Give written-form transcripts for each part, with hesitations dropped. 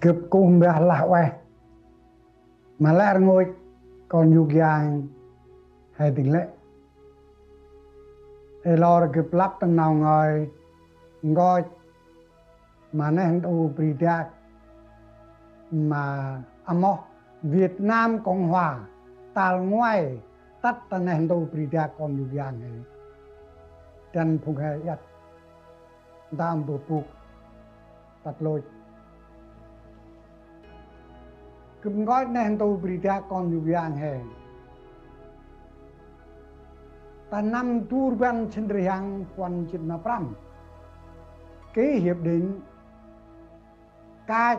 Cướp cung bè lạc quay mà lẽ ngôi còn dục dạng hay tình lệ thì lo là cướp lắp tầng nào ngồi ngồi mà nên đủ bị đạt mà amo Việt Nam Cộng Hòa tal ngoài tắt tầng nên đủ bị đạt còn dục dạng này dan phùng hệ yat đam bột buộc tắt lôi cướp ngói nên đủ bị đạt còn dục dạng hè ta năm turban cenderung quan chit na pram cái hiệp định cái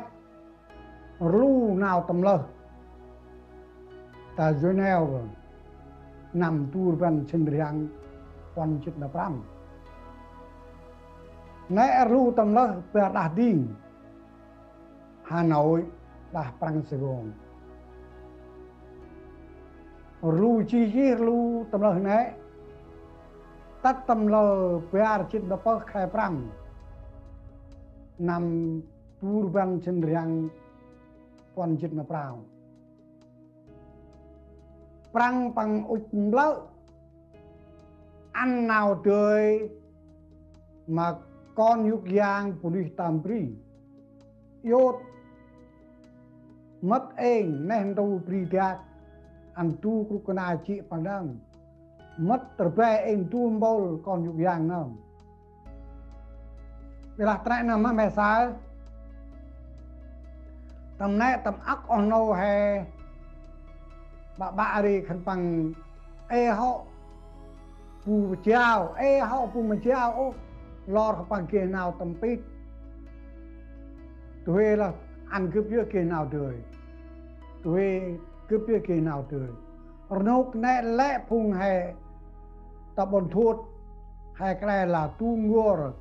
ru nào tầm lơ ta Geneva năm turban cenderung quan chit na pram nãy ru tầm lơ per dah ding Hà Nội dah perang segong ru chi ru tầm lơ nãy tắt tầm lơ per chit na pa khai pram năm turban cenderung quan chit na prao prang pang út lỡ ăn nào tươi mà con nhục giang phụ nữ tam pri yốt mất eng nên đâu pri tiak ăn tu cũng còn ai chị bằng đăng mất terpe eng tu mbol con nhục giang nào vì là tại nào mà mẹ sao tầm này tầm ác ono hay bà đi khăn bằng họ phù chiao họ phù mà chiao lo khăn bằng kia nào tầm pít tôi là ăn cướp giữa kia nào đời tôi cướp giữa kia nào đời nốc này lẽ phùng hay tập bồn thuốc hay cái này là tu ngô rồi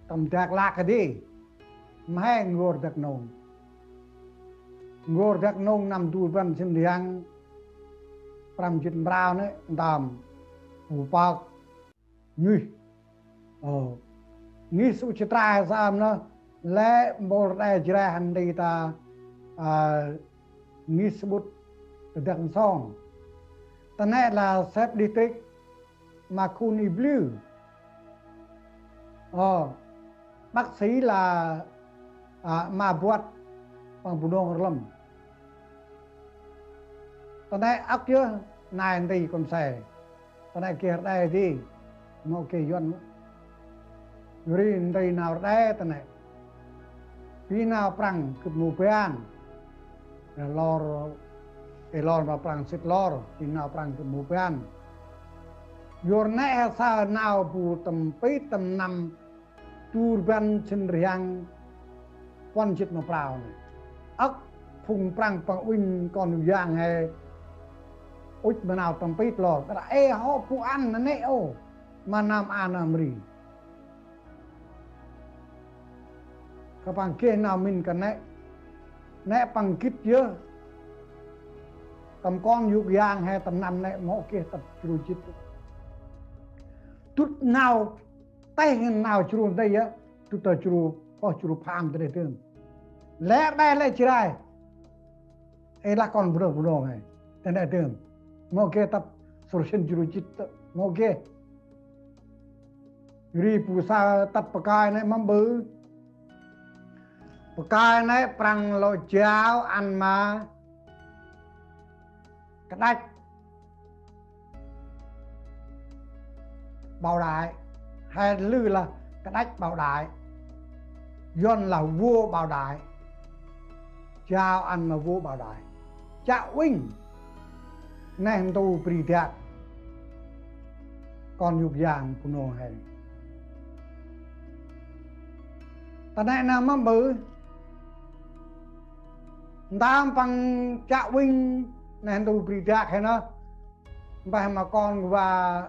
tầm trạc lạc cái đi mà ngô đặc nông ngô đặc nông nằm tu văn xin liang pram chit brao này đàm phủ bạc nghi sự chit ra sao nó lẽ bồ đại ra hành đi ta nghi sự bút đặc song ta này là xếp đi tích mà kuni blue bác sĩ là mà buat bằng bùn đông lâm tao này ác chưa này thì còn xài tao này kia đây đi một cái yuan đây nào đây tao này khi nào prang cướp mù pean lor mà prang xịt lor khi nào prang cướp mù pean your này sao nào bù tầm pí tầm năm turban cenderung quan chit na prao này ác phùng prang pang win con giang hay út mà nào tầm pít lor là họ phụ ăn nó nè mà nam an amri các bạn kia nào mình cần nè bằng kít chưa tầm con dục giang hay tầm năm nè mỏ kia tập chru chit chút nào tay nào chru đây á tụt ta chru có chru pham tới đây lẽ đây lại chỉ đây là con bro này tên đại tướng mỏ kia tập solution chru chit mỏ kia ri pusa tập pakai này mắm bự pakai này prang lo cháo ăn mà cái đách bảo đại hay lư là cái đách bảo đại yon là vua bảo đại chào ăn mà vua bảo đại chào huynh nên tu pri thiệt còn dục dạng của nó hay ta này nào mà bự đam bằng chào huynh nên tu pri thiệt hay nó vậy mà con và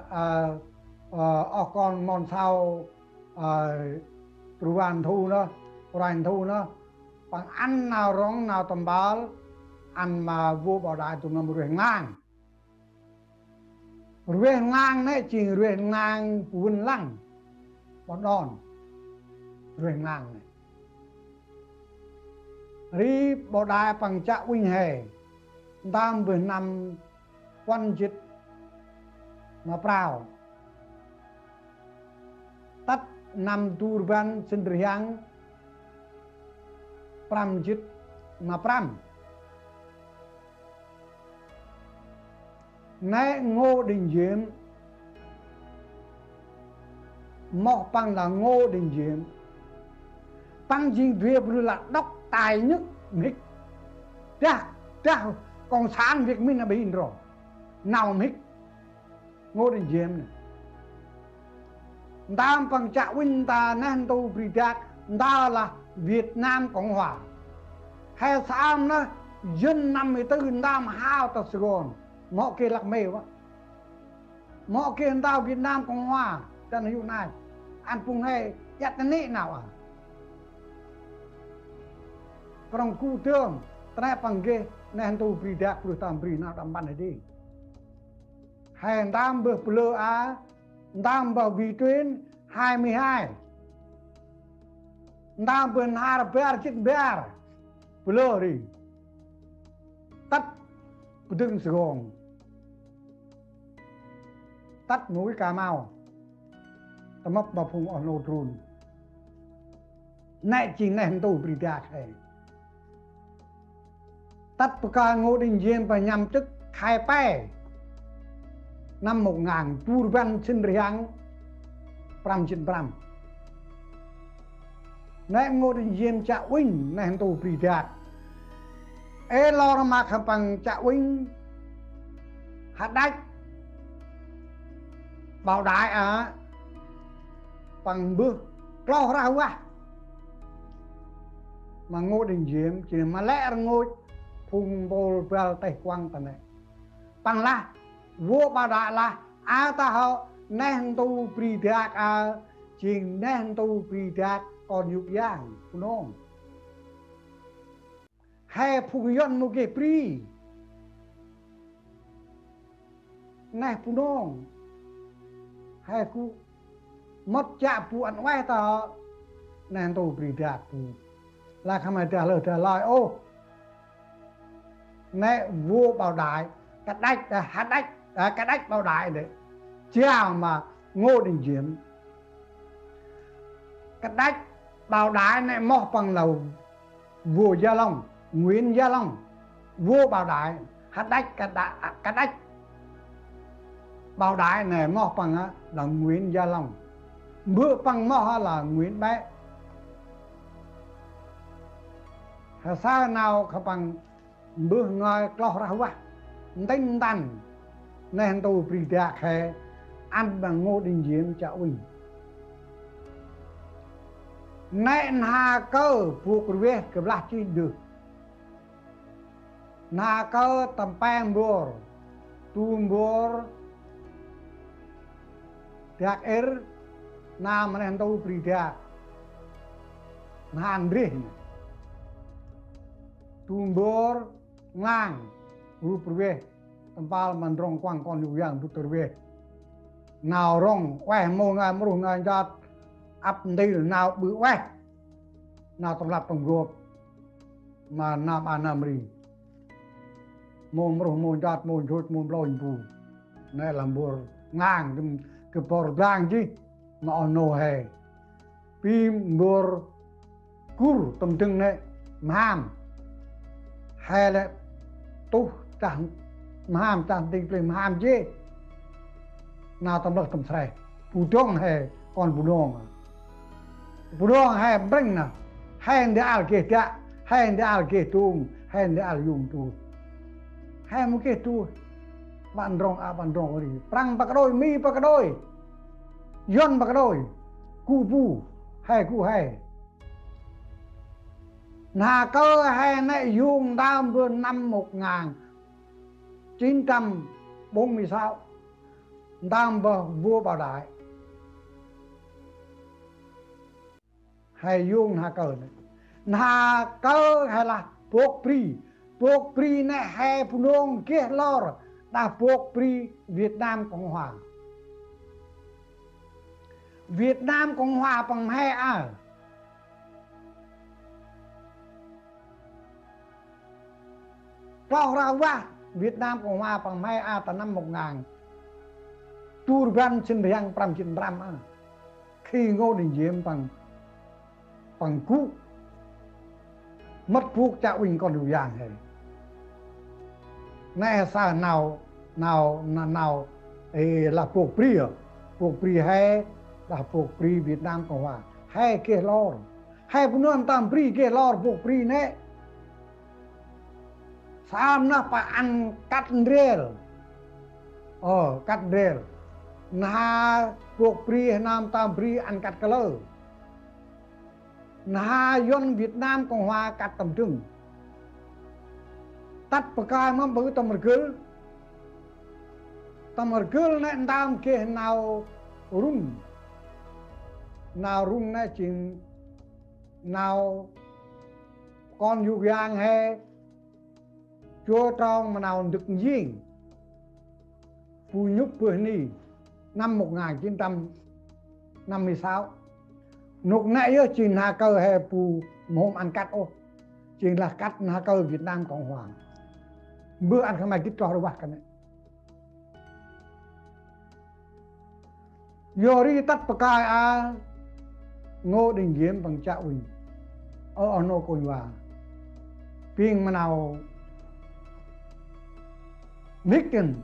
con mòn sao ruan thu nó rành thu nó bằng ăn nào rong nào tầm báo ăn mà vua bảo đại tụi nó ruồi ngang đấy chỉ ruồi ngang vun lăng bọn đòn ruồi ngang này ri bảo đại bằng chạ huynh hề tam vừa nằm quan dịch mà prao tắt nằm turban sendiriang pram dịch mà pram nãy Ngô Đình Diệm mọc bằng là Ngô Đình Diệm bằng gì việc là đốc tài nhất mít ra còn sáng việc mình là bị rồi nào mít Ngô Đình Diệm này ta bằng chạ huynh ta nên tu bị đạt ta là Việt Nam Cộng Hòa hay sao nó dân 54 Nam hao ta Sài Gòn mọi kia lạc mê quá mọi kia tao Việt Nam Cộng Hòa cho nó dụ này ăn phùng hay dắt cái nị nào à còn cụ tương ta bằng kia nên tu bị đạt rồi tạm bị nào tạm ban này đi hay tam bờ lơ á tam bờ vị tuyến 22 tam bờ hai bè chết bè lơ đi tắt từng Sài Gòn tắt núi Cà Mau ta móc bà phùng ở nô trùn nãy chỉ nền tù bị đạt hay tắt bà ca Ngô Đình Diệm và nhằm chức khai bè năm 1000 Turban sinh riêng pram chín pram nãy Ngô Đình Diệm chạ huynh nền tù bị đạt ê lo mà khả bằng chạ huynh hạt đách bảo đại à bằng bước lo ra quá mà Ngô Đình Diệm chỉ mà lẽ ngôi phùng bồ vào tay quang tầm này bằng là vua bảo đại là ta họ nên tu bị đạt chỉ nên tu bị đạt còn nhục giang không hay phùng yon một cái pri này phùng nông hay ku mất chạ phụ ăn quay ta nên tu bị đạt là không phải trả lời ô nè vua bảo đại cái đách hát đách cái đách bảo đại đấy chào mà Ngô Đình Diệm cái đách bảo đại này mọc bằng là vua Gia Long Nguyễn Gia Long vua bảo đại hát đách cái đách bảo đại này mọc bằng là Nguyễn Gia Long bữa bằng mọc là Nguyễn Bé sao nào không bằng bữa ngồi lo ra quá tinh thần nên tôi bị đạt hệ ăn bằng Ngô Đình Diệm chạ huynh nên hà cơ buộc về cái lá chi được hà cơ tầm bang bùa tuôn bùa đạt nam nên tôi bị đạt hàn riêng tumbor ngang rup rwe tempal mandrong quang con yu yang tu rwe nào rong quay mô ngai mô ngai cho ấp đi nào bự quay nào tổng lập tổng gộp mà nam anam ri mô cho mô chốt mô lôi bù này là bùa ngang cái bò rang chứ mà on no hè pim bùa cur tầm trưng này ham hay là tu chẳng ham chẳng tình lên ham chứ nào tầm lực tầm sai phụ trông hay còn phụ nông hay bring nè hay để al kê ta hay để al kê tung hay để al dùng tu hay một cái tu bạn rong đi prang bạc đôi mi bạc đôi yon bạc đôi cu pu hay cu hay nà cơ hay nãy dùng đam vườn năm 1946 đam vua bảo đại hay dùng hà cơ này nà cơ hay là buộc pri này hay phụ nông kia lo rồi đã buộc pri Việt Nam Cộng Hòa Việt Nam Cộng Hòa bằng hai bao ra wa Việt Nam Cộng Hòa bằng mai a từ năm 1000 Turban trên riêng 595 khi Ngô Đình Diệm bằng cú mất phuộc cha Uỳnh còn đủ dạng này nè sao nào là cuộc pri hay là cuộc pri Việt Nam Cộng Hòa hay kia lor hay pun non tam pri kia lor cuộc pri nè sao nó phải ăn cắt rel cắt rel na cuộc pri Nam tam pri ăn cắt color na yon Việt Nam Cộng Hòa cắt tầm trưng tắt bậc cai mà bự tầm cừu này đam kia nào rung này chừng nào con du giang hay chúa trong mà nào được riêng Phu Nhúc Pưa Ni năm 1956 lúc nãy chừng hà cơ hay Phu hôm ăn cắt chừng là cắt hà cơ Việt Nam Cộng Hòa bữa ăn không ai kích cho đâu bác cái này Yori tắt bậc cai Ngô Đình Diệm bằng cha Uỳnh ở Nô Cồn Hòa phiên mà nào Micken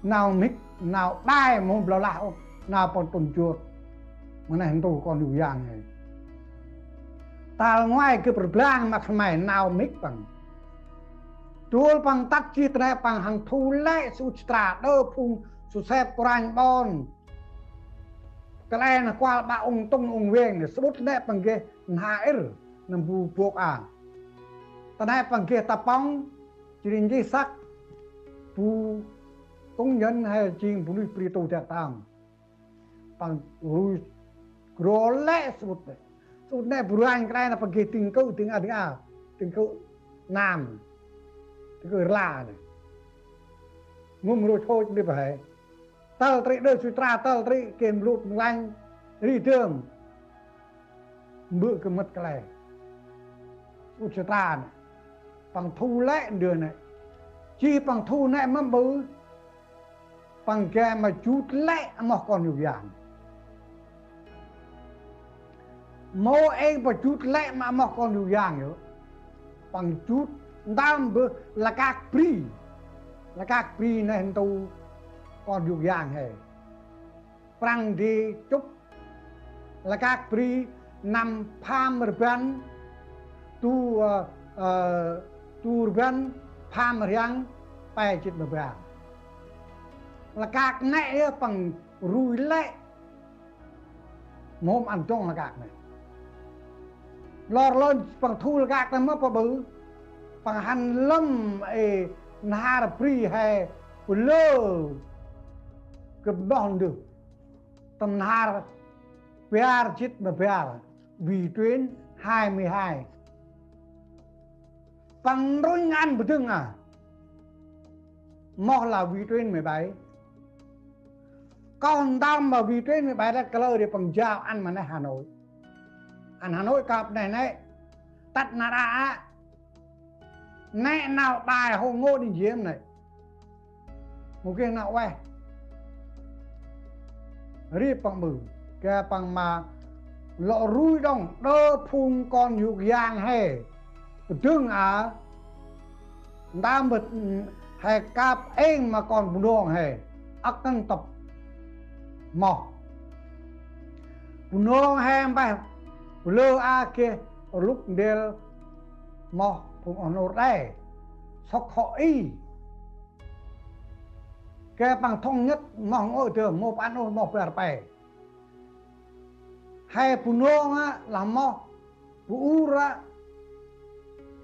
nào đai mà không lão nào còn tuần chuột mà này tôi còn đủ dạng này ta ngoài cái bậc lang mà không mày nào mic bằng chúa bằng tắt chi tre bằng hàng thu lệ su tra đơ phung su xếp quanh bon cái này là qua ba ông tung ông viên để sốt nét bằng kia hai nằm bù buộc ta này bằng kia ta bóng chỉ đến cái sắc bù công nhân hay chim bù nuôi pri tu theo tam bằng nuôi gro lẽ sốt này bù anh cái này là bằng kia tình cậu tình cậu nam tình cậu là này ngum rồi thôi đi phải tao tri đôi suy tra tao tri kèm lụt lanh đi trường bữa cái mất cái này suy tra này bằng thu lệ đường này chi bằng thu này mà bự bằng cái mà chút lệ mà còn nhiều dạng mô em và chút lệ mà còn nhiều dạng nữa bằng chút đam bự là các pri này tu còn nhiều dạng hệ prang thì chúc là các pri nằm pham rban tu rban pham riang bay chít bờ bờ là các này bằng rùi lệ mồm ăn trong là các này lor lên bằng thu là các này mới bự bằng hành lâm na pri hay lơ cái đòn được tầm hà PR chít mà PR vì tuyến 22 bằng đôi ngàn bữa thương mò là vì tuyến 17 còn tao mà vì tuyến 17 là cái lời để bằng giao ăn mà này Hà Nội cặp này tắt nà đã nè nào bài hồ Ngô Đình Diệm này một cái nào quay riêng bằng bự cái bằng mà lọ rui đông đơ phun con nhục giang hay tương đam bật hay cáp anh mà còn bù đong hay ác tăng tập mò bù đong hay bài lơ kia lúc đel mò cũng ở nốt đây sọc họ cái bằng thông nhất mong ngồi trường một ăn ôn một bèr bè hay phụ nông là mò phụ ra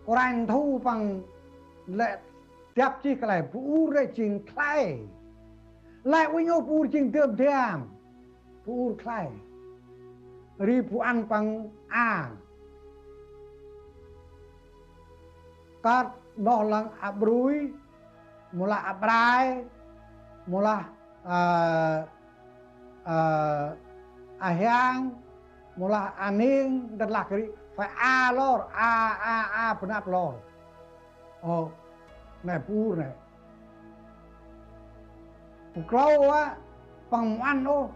còn thu bằng lệ tiếp chi cái này phụ ra trình khai lại với nhau phụ trình tiệm thiam phụ khai ri phụ ăn bằng các đó là abruy một là abrai mula ahyang mula aning dan lakri phải lor penat lor này pu này câu á bằng ăn ô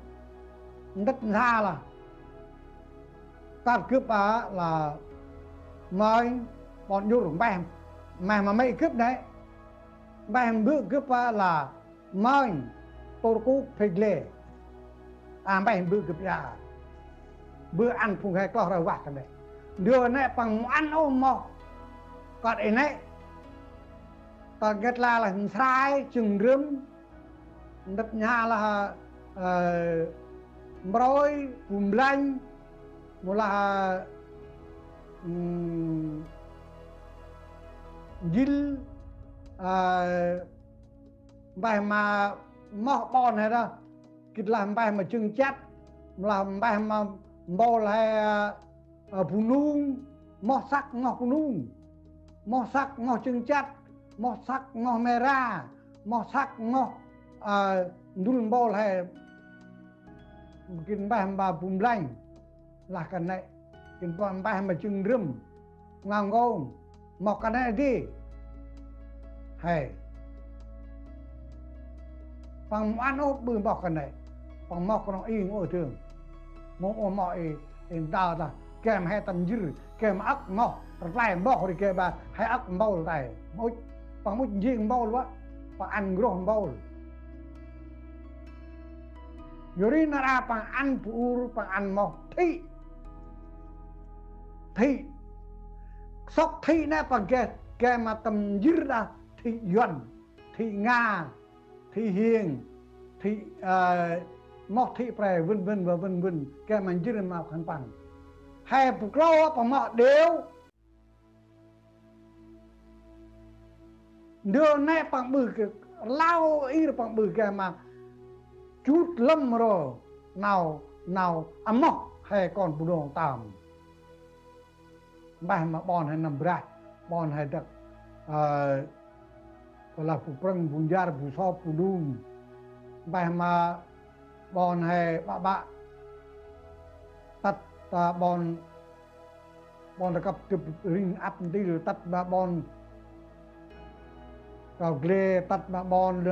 đất ra là ta cướp là mời bọn vô rủng bèm mà mày cướp đấy bèm bữa cướp là mời tôi cũng phải lệ bèm bữa cướp ra bữa ăn phùng hay có rồi vặt cái này đưa này bằng ăn ô mò còn ấy này còn kết là sai chừng rướm đất nhà là mroi bùm lanh một là dil bài mà mò bòn này đó kịch làm bài mà chừng chát làm bài mà bò là phụ nung mò sắc ngọc phụ nung mò sắc ngọc chừng chát mò sắc ngọc mè ra mò sắc ngọc đun bò là kinh bài mà bùm lanh là cái này kinh bài mà chừng râm ngang ngôn mò cái này đi hay bằng ăn ốp bự bọc cái này bằng mọc nó y ngồi thường ngồi mọi đào ta kèm hay tầm dư kèm ác ngọ lại bọc thì kèm bà hay ác bao này mỗi bằng một gì bao quá bằng ăn gồm bao rồi nó ra bằng ăn phụ bằng ăn mọc thị sóc thị nè bằng kèm mà tầm dư ra thị duẩn thị nga thị hiền thị mọc thị prè vân vân và vân vân cái mình chưa được mạo khăn bằng hay phục lâu bằng mọi đều đưa nè bằng bự cái lao y bằng bự cái mà chút lâm rồi nào mọc hay còn bù đồ tạm bài mà bọn hay nằm ra bọn hay được là phụ prang phụ jar phụ so phụ đun bài mà bọn hay bạ tắt bọn là cấp chụp ring up đi rồi tắt ba bọn vào gle tắt ba bọn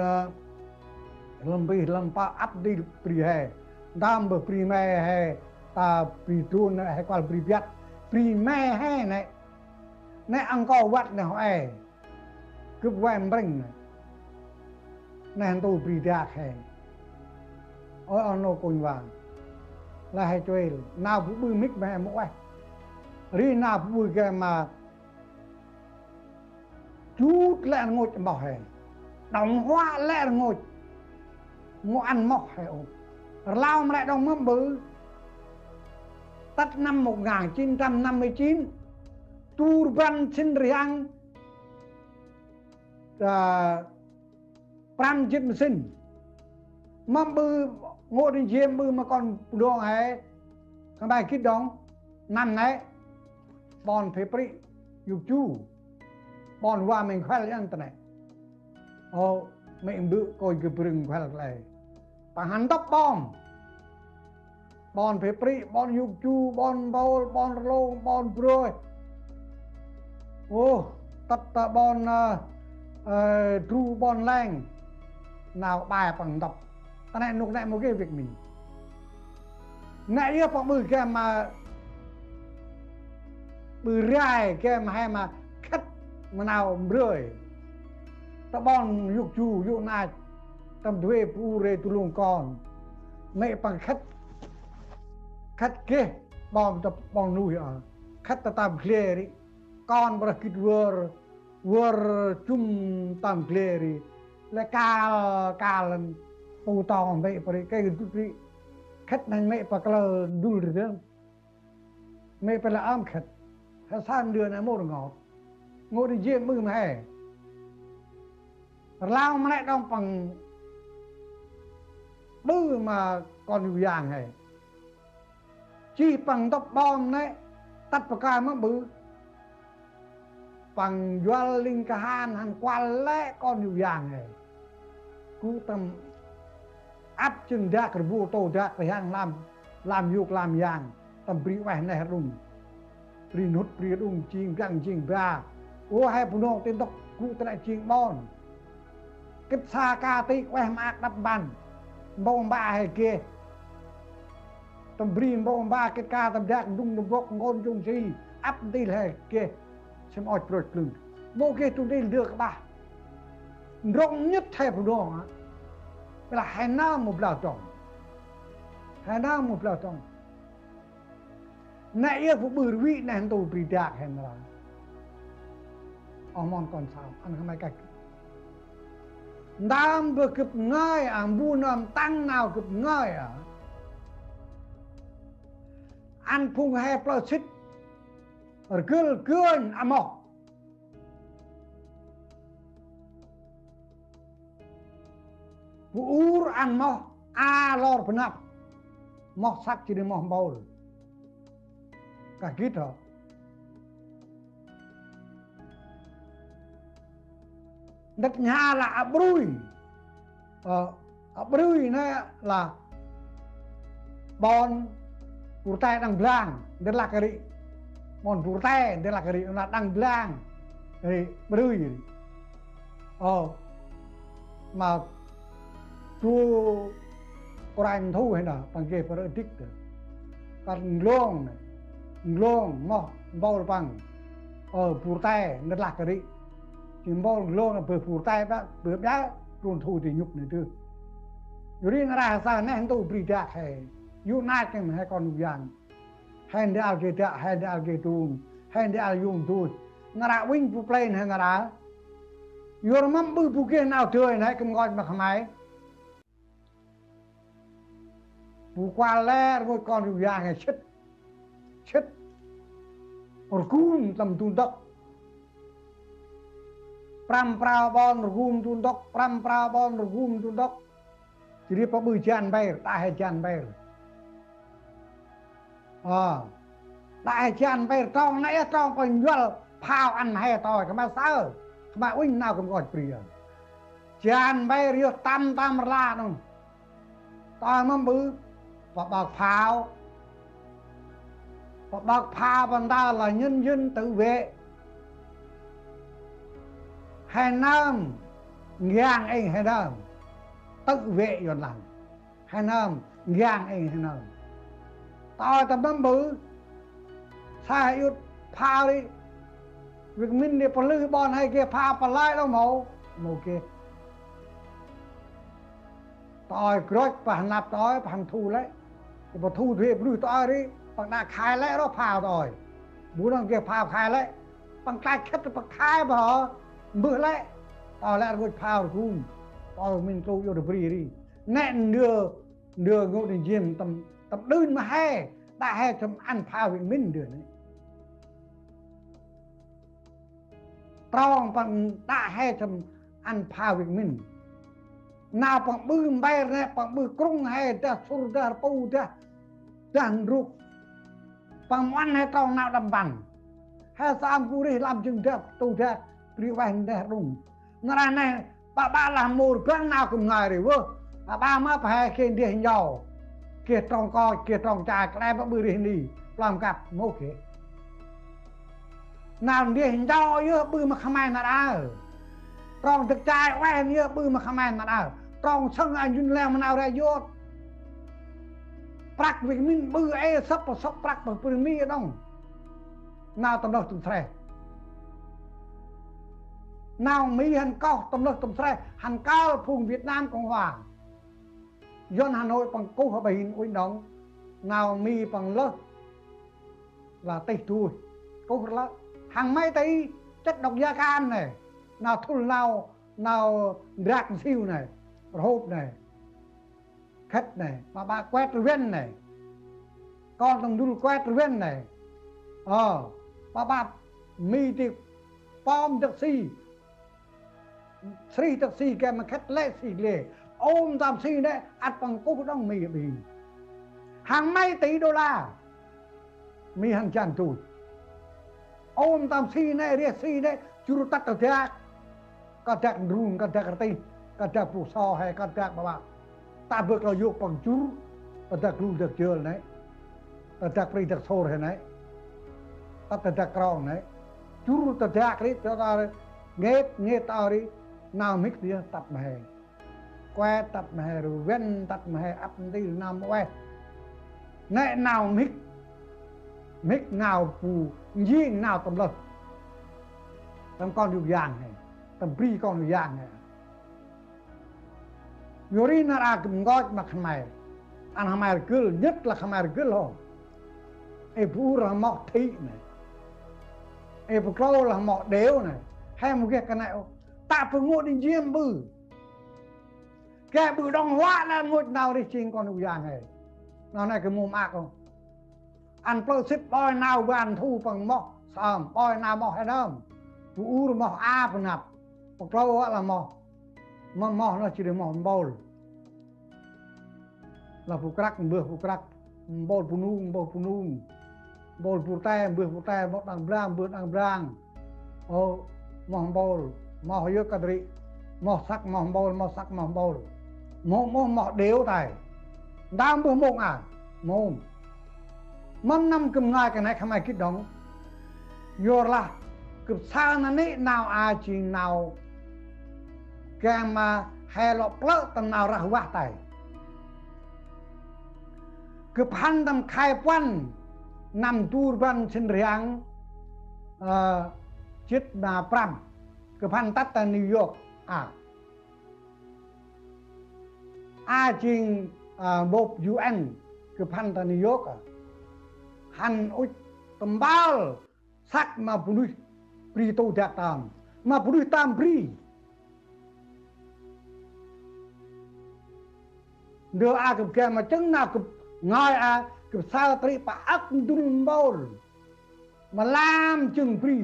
lâm pa up đi pri hay đam bờ pri me hay ta pri tuôn hay qua pri biat pri me hay này ăn câu vặt này họ cướp quen bring này tôi bị đạc hè ôi nó cùng vàng là hay chơi nào cũng bư mic mẹ mỗi ri nào cũng bư cái mà chút lẹ ngồi bảo hè đóng hoa lẹ ngồi ăn mọc hè lao mà lại đóng mâm bự tắt năm 1959 Turban Sindriang pram chết mà sinh mà bư ngồi đi chiêm bư mà còn đồ hay cái bài kít đóng nằm đấy bọn phê pri dục chú bọn qua mình khoe lên tận này mình bự coi cái bừng khoe lại và hắn tóc bom bọn phê pri bọn dục chú bọn bao bọn lô bọn rồi tất bọn tru bọn lành nào bài bằng đọc ta này nục lại một cái việc mình nãy yêu bằng bự cái mà bự rai cái mà hay mà khất mà nào rơi ta bọn dục chú dục này tầm thuê pu rê tu lùng con mẹ bằng khất kia bọn tập bọn nuôi ở khất ta tạm clear đi con bà kít vừa chung tạm clear đi lại ca lần phụ tòng vậy bởi cái chút đi khách này mẹ bà là đu được không mẹ bà là ám khách hay san đưa này một ngọt ngồi đi riêng mừng mà lao mà lại đông bằng bư mà còn nhiều dạng này chỉ bằng tóc bom đấy tắt vào cái mà bư bằng doa linh ca han quan lẽ còn nhiều dạng này cú tâm áp chừng đạc rồi vô tô đạc phải hàng làm dục làm dạng tầm bí bài này đúng bí nút bí đúng chinh găng chinh ra hay phụ nông tên tóc cụ tại chuyện bon cái xa ca tí quay mạc đập bàn bông ba hay kia tầm bìm bông ba cái ca tầm giác đúng đúng vóc ngôn chung gì áp tí hay kia xem oi trôi lưng vô kia tụi đi được ba rộng nhất thay phụ đồ hả là hai nam một lào trọng hai nam một lào trọng nãy yêu phụ bự vị này hắn tù bị đạc hèn là ông mòn còn sao ăn không ai cách đam vừa kịp ngay bu nằm tăng nào kịp ngay ăn phung hay plastic ở cười mọc vụ ăn mọc lor penap mọc sắc chỉ để mọc bầu cả kít hả đất nhà là abruy này là bon pur tay đang blang đất là cái gì bon pur tay đất là cái gì là đang blang thì abruy mà chua Quran thu hay là bằng cái phần tích còn long mò bao bằng pur tay đất là cái gì chỉ bao lâu là bữa phủ tay đó bữa đã luôn thu thì nhục này chứ rồi nó ra sao này anh tôi bị đạc hay unite cái mà hay còn dạng hay để ao cái hay để ao cái tuôn hay để ao dùng tuôn nó ra win phụ plane hay nó ra rồi mắm bự phụ kia nào chơi này cầm gọi mà không ai phụ qua lẽ rồi còn dùng dạng hay chết rồi cún tầm tuôn tóc pram prabon rugum tundok pram prabon rugum tundok jadi pabu jan bayar tak hai jan bayar tak hai jan bayar trong nãy trong còn nhual phao ăn hay tỏi các bạn sao các bạn uinh nào cũng gọi priya jan bayar yo tam la nong tỏi mắm bự và bạc phao bằng ta là nhân dân tự vệ hai nam ngang anh hai nam tự vệ còn làm hai nam ngang anh hai nam tao tập năm bự sai yêu pha đi việc mình để phần lư bon hay kia pha phần lại đâu màu kia tao grót và hành nạp tao bằng thu lấy thì mà thu thuê lư tao đi bằng đã khai lấy đó pha rồi bố đang kia pha khai lấy bằng tay khét bằng khai mà họ bữa lại tao lại ngồi phao cũng tao mình tôi yêu được bì đi nẹn đưa ngô đình diêm tầm đơn mà hay đã hay chấm ăn phao với mình được đấy tròn bằng đã hay chấm ăn phao với mình nào bằng bư bay này bằng bư krung hay đã sur đã pu đã đàn ruột bằng ăn hay tròn nào đầm bằng hay sao cô đi làm chừng đẹp tu đẹp riêng anh đẹp đúng nó này bà làm một cái nào cũng ngài rồi vơ bà má phải kia đi nhau kia trong coi kia trong trà cái bà bự đi làm cặp mô kế nào đi nhau như bự mà không ai nào đã trong thực trai quen như bự mà không ai nào đã trong sân anh duyên leo mà nào ra vô bạc vì mình bự ấy sắp bạc bởi bự mi ở đâu nào tầm đâu tụi thầy nào Mỹ hành cao tầm lực tầm xe hành cao phùng Việt Nam Cộng Hòa dân Hà Nội bằng câu hòa bình uyên động nào Mỹ bằng lớp là tây tui câu là hàng mấy tí chất độc da cam này nào thun nào rạc siêu này hộp này khách này mà bà quét viên này con tầm đun quét viên này bà Mỹ thì bom taxi Sri taxi cái mà khách lệ xì lệ ôm taxi đấy ăn bằng cúc đông mì bì hàng mấy tỷ đô la mì hàng trăm tụi ôm taxi này riêng xì đấy chú tắt ở thế có chắc rùm có chắc tí có chắc phụ so hay có chắc bà ta vượt là dục bằng chú có chắc rùm được chưa này có chắc free chắc sổ hay này có chắc rong này chú tắt chắc đấy cho ta nghe tao đi nào mít đi tập mày que tập mày rồi ven tập mày ấp đi nào que nè nào mít nào phù gì nào tầm lực tầm con được giang này tầm pri con được giang này Yori nó ra cầm gói mà Khmer anh Khmer cứ nhất là Khmer cứ luôn ai phụ là mọc thị này ai phụ câu là mọc đéo này hay một cái này ta phải ngồi đi diêm bự cái bự đông hóa là ngồi nào đi xin con được giang này nó này cái mồm ác không anh plơ xếp bòi nào với anh thu bằng mọc sờm bòi nào mọc hay đâu phụ là mọc a phần nạp phụ câu là mọc mà nó chỉ để mọc bầu là phụ crack phụ crack bầu phụ nung bầu phụ tay bột đằng brang ô mọc bầu mọc yếu cái gì mọc sắc mọc bầu mọc đéo này đang bữa mộng à mồm mâm năm cầm ngay cái này không ai kích động vô là cướp sao nó nít nào ai chỉ nào cái mà hay lọp lỡ tầm nào ra hóa tài cướp hắn tầm khai quan nằm tu văn sinh riêng chết là pram cướp hắn tắt tại New York chỉ bộ UN cướp hắn tại New York hắn ôi tầm bao sắc mà phụ nữ pri tô đẹp tam mà phụ nữ tam pri đưa cướp kia mà chứng nào cướp ngồi cướp sao tri pa ác đun bao mà làm chừng pri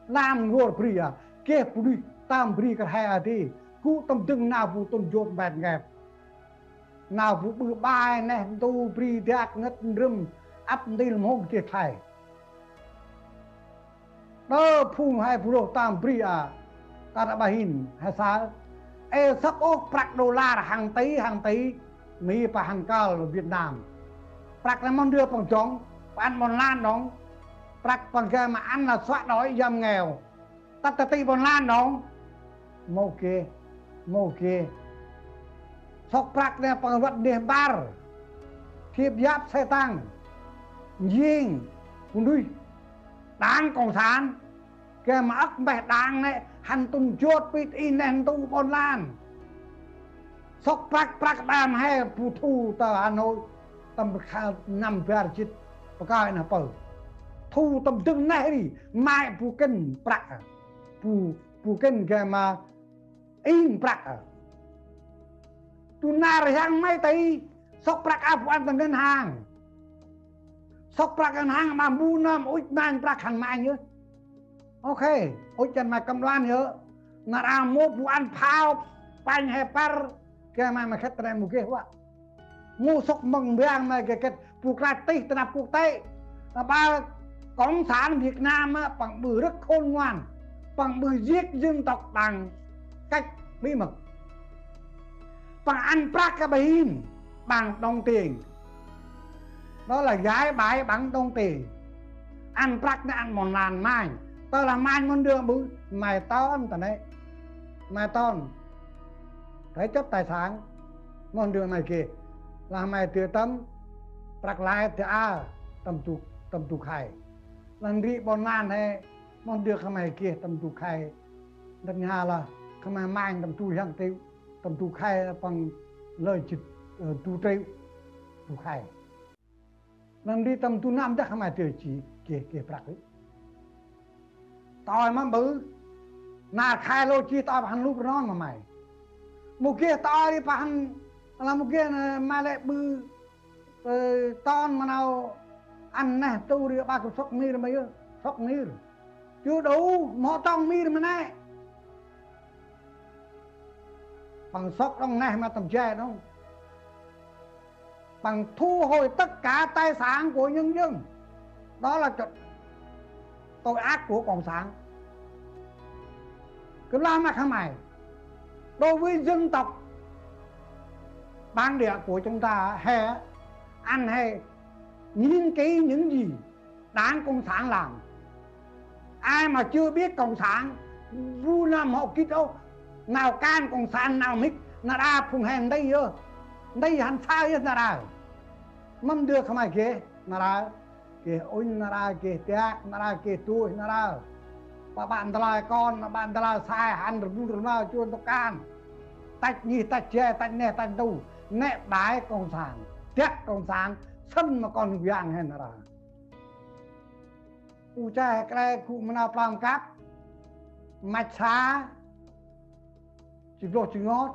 làm ngồi pri kia phụ nữ tam pri cái hai thì cú tâm chứng nào phụ tâm dốt bẹt nghẹp nào phụ bự bài này tu pri đẹp ngất râm ấp đi làm hông kia thầy đó phun hai phụ đồ tam pri ta đã bài hình hay sao sắp ốc bạc đô la hàng tỷ Mỹ và hàng cao ở Việt Nam bạc là món đưa bằng chóng ăn món lan đó bạc bằng kia mà ăn là xóa đói dâm nghèo ta tí món lan đó mô kê sọc bạc này bằng vật đề bar thiệp giáp xe tăng riêng cũng đi đáng cộng sản cái mà ấp bè đáng này hành tung chốt với in nền tu bon lan sọc bạc đam hay phụ thu tờ Hà Nội tầm nằm về chít và cái nào bờ thu tầm từng này đi mai phụ kinh bạc phụ kinh cái mà in bạc tu na rằng mấy tí sọc bạc áp quan tầng ngân hàng sọc bạc ngân hàng mà mua năm ôi mang bạc hàng mai nhớ ok ôi chân mày cầm đoan nhớ là ra mua vụ ăn phao bánh hay par cái mà khét ra một cái quá mua sọc mừng bang mà cái phụ ra tí tên là phụ tây là ba cộng sản Việt Nam bằng bự rất khôn ngoan bằng bự giết dân tộc bằng cách bí mật bằng ăn bạc cái bình bằng đồng tiền đó là gái bái bằng đồng tiền ăn bạc nó ăn một làn mai tao là mai con đường bự mày ton tao đấy mày ton thấy chấp tài sản con đường này kìa là mày tự tâm bạc lại thì tầm tụ khai lần đi bọn nan hay con đường mày kia tầm tụ khai đất nhà là không ai mang tầm tụ hàng tiêu tầm tụ khai bằng lời chữ tụ tiêu tụ khai lần đi tầm tụ năm chắc không ai tiêu chỉ kia bạc ấy tao mà bự na khai lô chi tao bằng lúc non mà mày một kia tao đi bằng là một kia mà lại bự ton mà nào ăn này tu đi ba cái sóc mi rồi mấy sóc mi rồi chưa đủ mỏ trong mi rồi mà này bằng sóc trong này mà tầm che đâu bằng thu hồi tất cả tài sản của nhân dân đó là tội ác của cộng sản cứ làm mà không mày đối với dân tộc bản địa của chúng ta hay ăn hay nghiên cứu những gì đảng cộng sản làm ai mà chưa biết cộng sản vu nam họ kít đâu nào can cộng sản nào mít nà ra phùng hèn đây hắn sai nà ra mâm đưa không ai kê nà ra kê ôi nà ra kê tiác nà ra kê tuổi nà ra và bạn ta là con bạn ta là sai hắn rồi nào chuồn tóc can tách nhì tách chè tách nè tách tù nè đái cộng sản tiác cộng sản sân mà còn vàng hèn nà ra u cha cái cụ mà nào làm cáp mạch xá chỉ lo chỉ ngót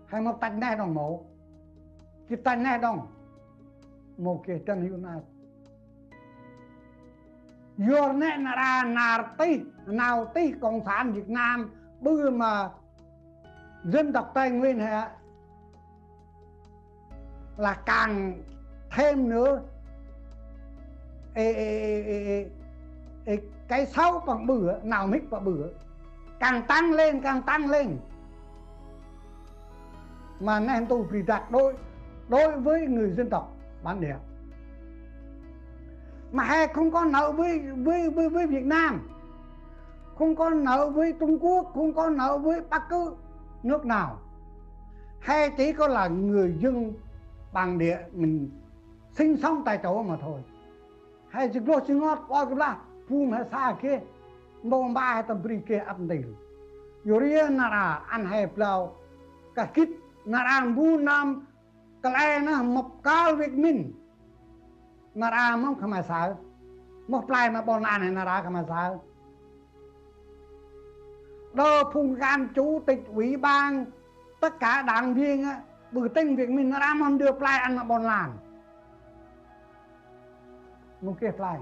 hay mà tách nè đồng mẫu cái tách nè đồng một cái chân hiệu này yor nè nà ra nào tí cộng sản Việt Nam bữa mà dân tộc Tây Nguyên hè là càng thêm nữa cái sau bằng bữa nào mít và bữa càng tăng lên mà nên tôi vì đặt đối với người dân tộc bản địa mà hay không có nợ với Việt Nam, không có nợ với Trung Quốc, không có nợ với bất cứ nước nào, hay chỉ có là người dân bản địa mình sinh sống tại chỗ mà thôi. Hay chỉ lo chỉ ngót coi cái là phun hay xa kia mong ba hay tầm bì kia ăn tiền yoria nara ăn hẹp lao cả kít nara bu nam cái nó một cao việc mình nara mong không ai sao một lại mà bọn anh này nara không ai sao đơ phun gan chủ tịch ủy ban tất cả đảng viên á bự tinh việc mình nara mong đưa lại ăn mà bọn làn một cái lại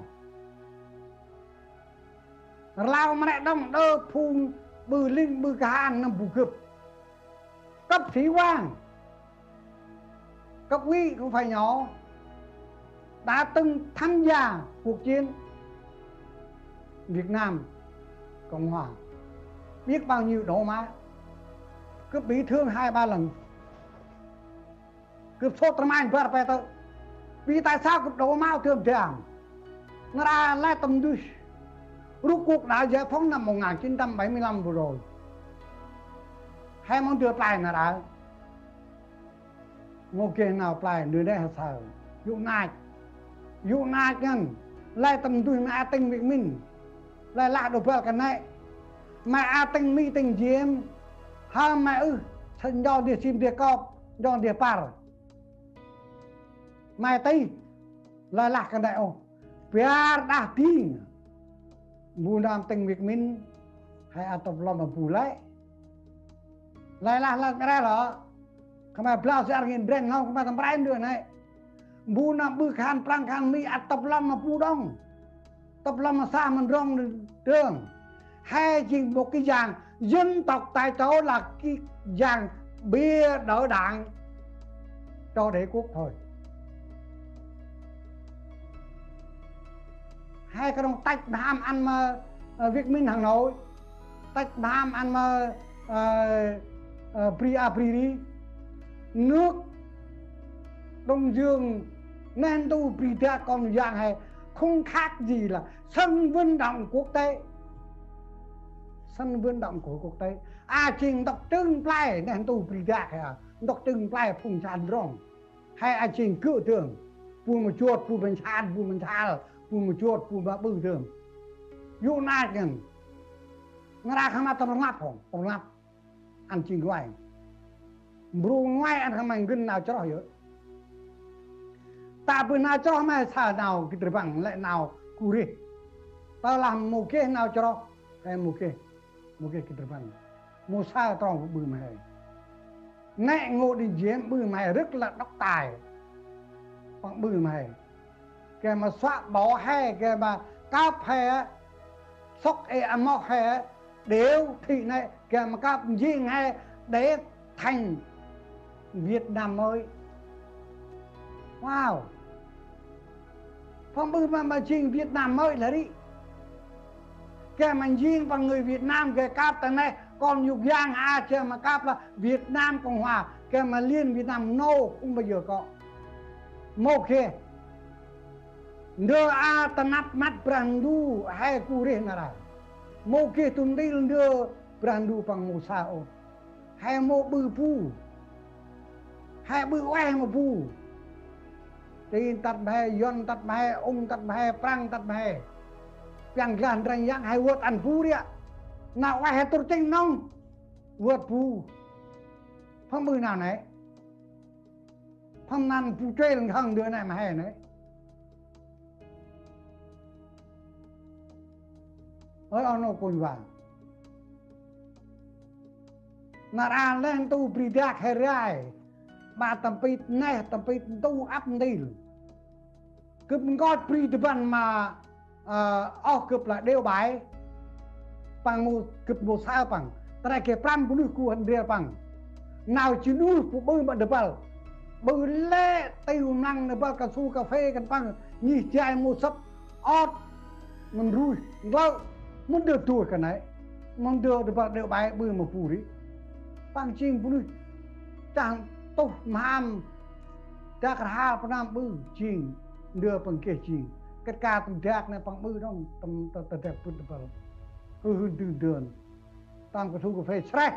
lao mà lại đông đơ phun bự linh bự cả ăn nằm bù cướp cấp sĩ quan cấp quý không phải nhỏ đã từng tham gia cuộc chiến Việt Nam Cộng Hòa biết bao nhiêu độ má cướp bị thương 2-3 lần cướp số tầm anh phải phải tới vì tại sao cướp độ máu thương chàng nó ra lại tầm đuôi rút cuộc đã giải phóng năm 1975 vừa rồi hai món đưa lại là đã một cái nào lại nơi đây là sao dụ nai nhân lại tầm đuôi mà tình việc mình lại lạ đồ vào cái này mà tình mi tình chiếm ha mẹ thân do địa chim địa cọp do địa par mai tây lại lạ cái này ô biar đã tin bu nam tình việc mình hay tập lo mà bù lại cái này là không phải bao giờ nghiền brain không phải thằng brain nữa này bu nam bư khan prang khan mi tập lo mà bù đông tập lo mà xa mình rong đường hay chỉ một cái dạng dân tộc tại chỗ là cái dạng bia đỡ đạn cho đế quốc thôi hai cái đồng tách nam ăn mà Việt Minh Hà Nội tách nam ăn mà Pri nước Đông Dương nên tu Pri còn dạng hay không khác gì là sân vận động quốc tế của quốc tế trình đọc trưng play nên tu Pri hay đọc trưng play phùng tràn rong hay trình cự tưởng phùng một chuột phùng bên tràn phùng một chuột phùng bá bự thường dụ nai gần nó ra khám tao không lắp ăn trình ngoài bru ngoài ăn khám anh gần nào cho nó hiểu ta bữa nào cho mày xả nào cái bằng lại nào cù đi tao làm một cái nào cho nó hay một cái cái bằng một sao trong bự mày nè ngộ đi diễn bự mày rất là đốc tài bằng bự mày cái mà xóa bỏ hay cái mà cáp hay sóc mọc hay đều thì này cái mà cáp riêng hay để thành Việt Nam mới wow phong bư mà trình Việt Nam mới là đi cái mà riêng bằng người Việt Nam cái cáp tầng này còn nhục giang cái mà cáp là Việt Nam Cộng Hòa cái mà liên Việt Nam không bao giờ có một kia đưa tận nắp mắt brandu hay cù rê nà ra mô kia tùn đi đưa brandu bằng mô sao hai mô bư phu hai bư oe mô phu tin tắt bè yon tắt bè ông tắt bè prang tắt bè yang gan rang yang hai word an phu dia nào oe tur chinh nong word phu phong bư nào này phong nan phu chơi lần khăng đứa này mà hè đấy ơi ông nó cùi vàng nà ra lên tu bì đạc hay rai bà tầm bì nè tầm bì tu áp đi cướp ngót bì tì bàn mà cướp lại đeo bái bằng một cướp một sao bằng ta này kể pram cũng được cụ hẳn đeo bằng nào chỉ nuôi phụ bư mà được bảo bư lệ tiêu năng được bảo cà su cà phêกันbằng nhì chai một sắp ót mình rui lâu muốn đưa tuổi cái này muốn đưa được bảo đeo bái bư mà phụ đi bằng chinh phụ đi chẳng tốt ham đã cả hai năm bư chinh đưa bằng kia chinh cái ca tầm đẹp này bằng bư đó tầm đẹp bư được bảo hư từ đường tam cà su cà phê stress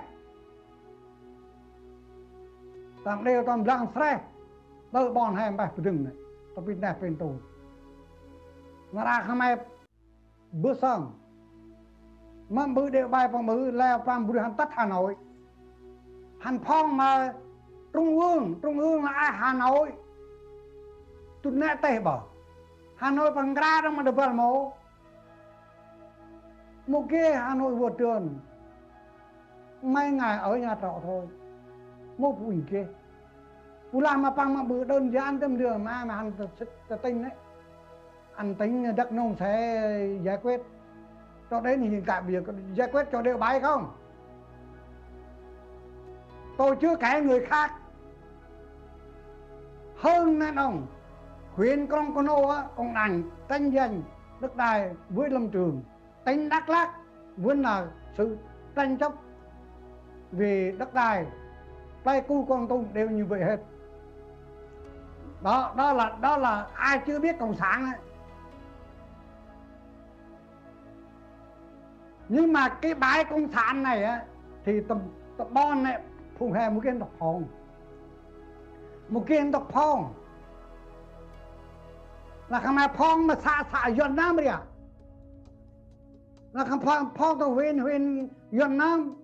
tam đeo tam lang stress đỡ bọn hai bài đừng này tập biết đẹp bên tù nó ra không ai bữa xong mà bữa đều bài bằng bữa leo tam bữa hắn tắt Hà Nội hắn phong mà trung ương là ai Hà Nội tụt nè tệ bỏ Hà Nội bằng ra đâu mà được vào một kia Hà Nội vượt trường mấy ngày ở nhà trọ thôi một vụ kia vụ làm mà bằng mà bữa đơn giản tâm đường mà hắn tự tính đấy anh tính đất nông sẽ giải quyết cho đến hiện tại việc giải quyết cho đều bái không tôi chưa kể người khác hơn nên ông huyện con ô á còn đành tranh giành đất đai với lâm trường tỉnh Đắk Lắk vẫn là sự tranh chấp về đất đai tay cu con tung đều như vậy hết đó là ai chưa biết cộng sản ấy. Nhưng mà cái bãi cộng sản này á thì tập bon này phùng hè một cái độc phong một cái độc phong là không ai phong mà xả Việt Nam đi à là không phong từ huyện Việt Nam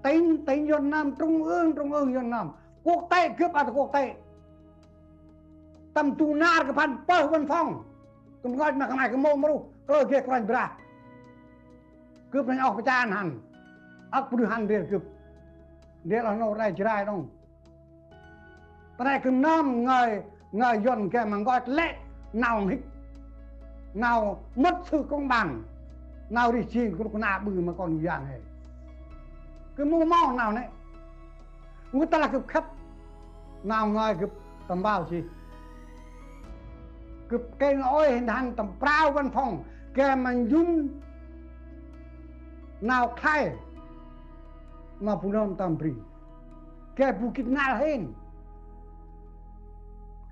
tỉnh Việt Nam trung ương Việt Nam quốc tế cướp ở quốc tế tầm tu na cái phần bơ văn phong tụi gọi mà không ai cái mồm mà đâu cơ kia còn ra cướp này ọc cái cha hẳn ọc bự hẳn để cướp để là nó ra chơi đâu tại đây cứ nam người dọn cái mà gọi lệ nào hít nào mất sự công bằng nào đi xin con nạ bự mà còn dạng này cứ mua mau nào này người ta là cướp khắp nào người cướp tầm bao gì cướp cây ôi hình thành tầm prao văn phòng kẻ mà dung nào khai mà phụ nông tầm bì kẻ phụ kịch nào hình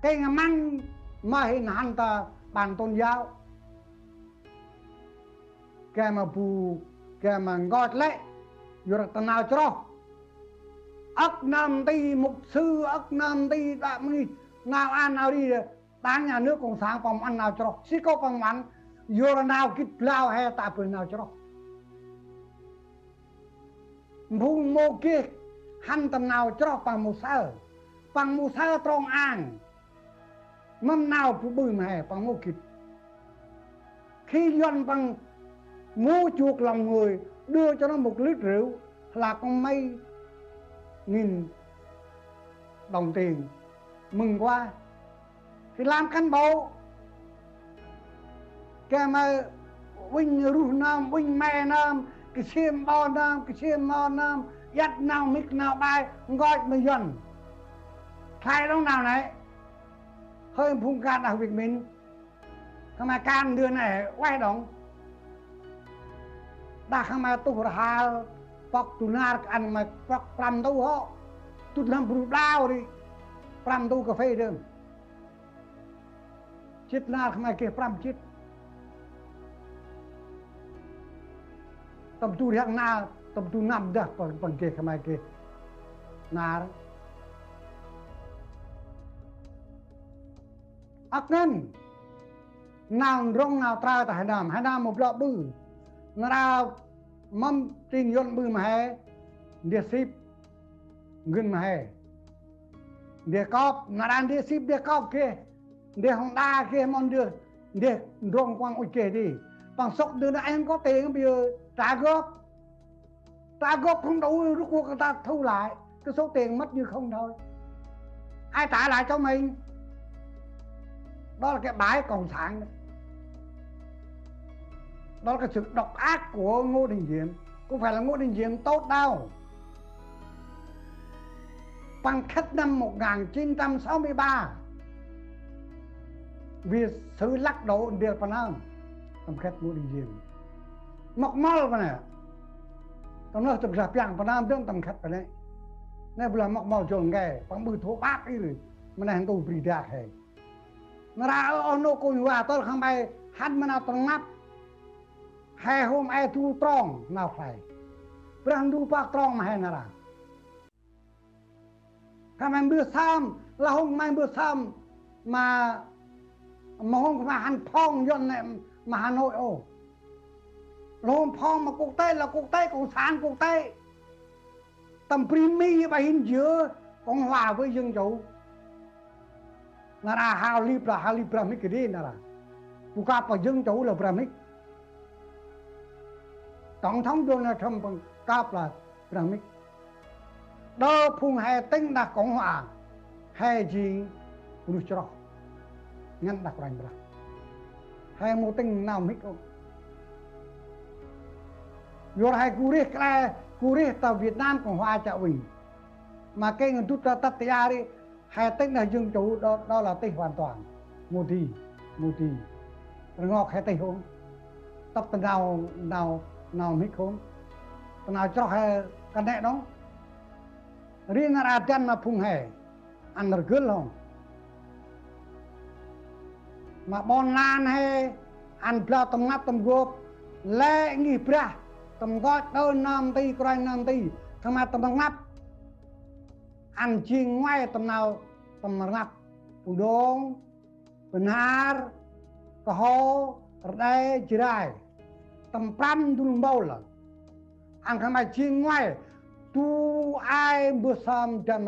cây ngà măng mà hình thành ta bàn tôn giáo kẻ mà phụ kẻ mà ngọt lệ rồi ta nào cho ức nam ti mục sư ức nam ti đạo mi nào ăn nào đi đáng nhà nước cộng sản phòng ăn nào cho xí có phòng ăn rồi nào kít lao hay tạ phần nào cho mù mô kia hắn tầm nào cho bằng một sơ trong an mâm nào phụ bùi mà bằng một kít khi dân bằng mua chuộc lòng người đưa cho nó một lít rượu là con mấy nghìn đồng tiền mừng qua thì làm cán bộ cái mà huynh ru nam huynh mẹ nam cái xiêm bo nam cái xiêm mo nam dắt nào mít nào bài gọi mà dần thay đâu nào này hơi phun can đặc biệt mình không mà can đưa này quay động đã không mà tu hà bọc tu na ăn mà bọc làm đâu họ tu làm bụi đau đi làm đâu cà phê được chết na không ai kêu pram chết tâm tu riêng na tâm tu nằm đó bằng kia không ai kia na đó ác nhân nào rong nào tra tại Hải Nam một lọ bự nó ra mâm tin yon bự mà hay địa ship gần mà hay địa cọp nó đang địa ship địa cọp kia địa Honda kia mong được địa rong quang ôi kia đi bằng sốc đưa em có tiền bây giờ trả góp không đủ rút cuộc người ta thu lại cái số tiền mất như không thôi ai trả lại cho mình đó là cái bãi cộng sản đấy. Đó là cái sự độc ác của Ngô Đình Diệm không phải là Ngô Đình Diệm tốt đâu bằng cách năm 1963 vì sự lắc đổ Việt Nam bằng cách Ngô Đình Diệm mọc mol mà nè tao nói thực ra piang Việt Nam đương tầm khách cái này này vừa mọc mol chồng nghe bằng bự thô bác ấy rồi mà này hàng tôi bị đạc hay nó ra ở nô cô hòa tôi không bay hắn mà nào tầng ngắp hai hôm ai thu tròn nào phải berang du pak tròn mà hay nào là các bạn bữa sam là hôm mai bữa sam mà hôm mà hắn phong dân này mà Hà Nội ô hôm phong mà quốc tế cộng sản quốc tế tầm primi bà hình giữa Cộng hòa với dân chủ là hali Brahmic cái đi là bukan apa dân chủ là Brahmic tổng thống Donald Trump bằng cáp là Brahmic đó phung hai tính là Cộng hòa hai gì Khrushchev ngăn đặt rành ra hai một tính nào mic không rồi hai Curie tàu Việt Nam Cộng hòa chợ Bình mà cái người tút ta tắt ra đi hai tính là dân chủ đó là tính hoàn toàn Modi ngọc hai tính không tập từ nào mic không từ nào cho hai cái này đó riêng là chân mà phung hè ăn được gớt không mà bon lan hay ăn pla tầm ngắp tầm gộp lệ nghỉ pra tầm gói đơn nam ti coi nam ti thằng mà tầm ngắp ăn chi ngoài tầm nào tầm ngắp udong benar kaho đây jirai tầm pram dulu bao là ăn thằng mà chi ngoài tu ai bersam dan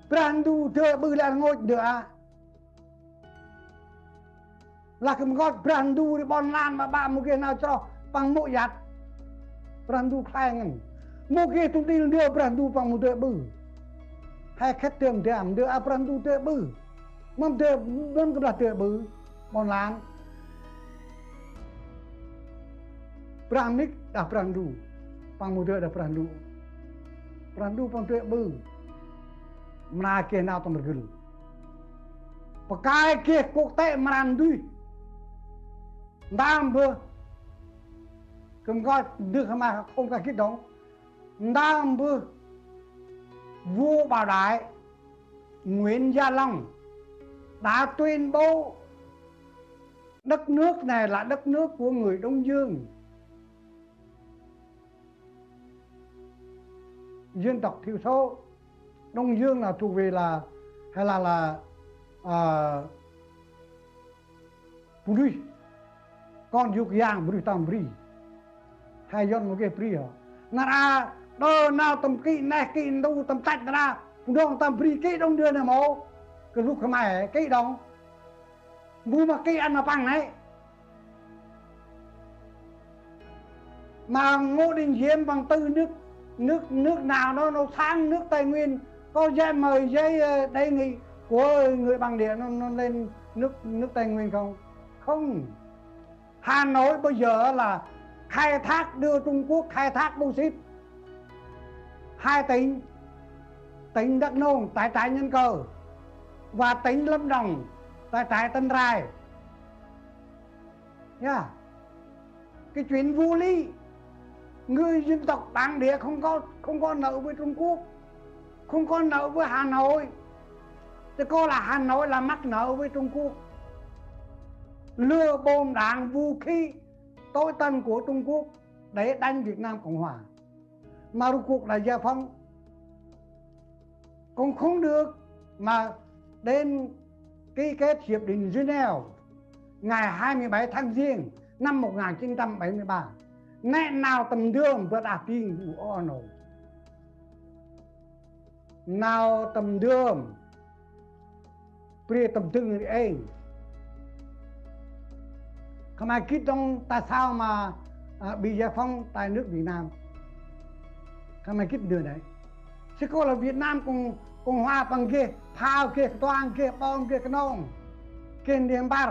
berandu đỡ bự là ngồi đỡ là cái gót berandu đi bon lan mà ba một cái nào cho bằng mộ giặt berandu khai ngân một cái thông tin đưa berandu bằng một đỡ bự hay khách tiệm đệm đỡ berandu đỡ bự mâm đỡ đơn cũng là đỡ bự bon lan Brahmic dah berandu pang muda dah berandu pang tuak ber menake nào tầm bergel pakai ke quốc tế merandui ndam bơ cầm coi được mà không có kích động ndam bơ vua Bảo Đại Nguyễn Gia Long đã tuyên bố đất nước này là đất nước của người Đông Dương, dân tộc thiểu số. Đông Dương là thuộc về là hay là Buri, con dục yang Buri tam Buri, hai dân một cái Buri hả? Nara đo nào tầm kỹ này kỹ đâu tầm tách ra, đông tầm Buri kỹ đông đưa này mồ, cái lúc này kỹ đông, mua mà kỹ ăn mà bằng này. Mà Ngô Đình Diệm bằng tư nước nào nó sang nước Tây Nguyên có giấy mời giấy đề nghị của người bằng địa nó lên nước Tây Nguyên không? Không. Hà Nội bây giờ là khai thác đưa Trung Quốc khai thác bauxit. Hai tỉnh Đắk Nông tại trại Nhân Cờ và tỉnh Lâm Đồng tại trại Tân Rai. Yeah. Cái chuyện vô lý, người dân tộc bản địa không có nợ với Trung Quốc, không có nợ với Hà Nội, thì có là Hà Nội là mắc nợ với Trung Quốc. lừa bom đạn vũ khí tối tân của Trung Quốc để đánh Việt Nam Cộng Hòa, mà rốt cuộc là giải phóng cũng không được, mà đến ký kết hiệp định Geneva ngày 27 tháng Giêng năm 1973 nè nào tầm đường vượt áp tin của nó nào tầm đường pre tầm tương người ấy không aiคิดtrong tại sao mà bị giải phóng tại nước Việt Nam, không aiคิดđiều đấy. Chứ có là Việt Nam cùng hòa bằng kia phao kia toan kia bom kia cái nông kia điện bar,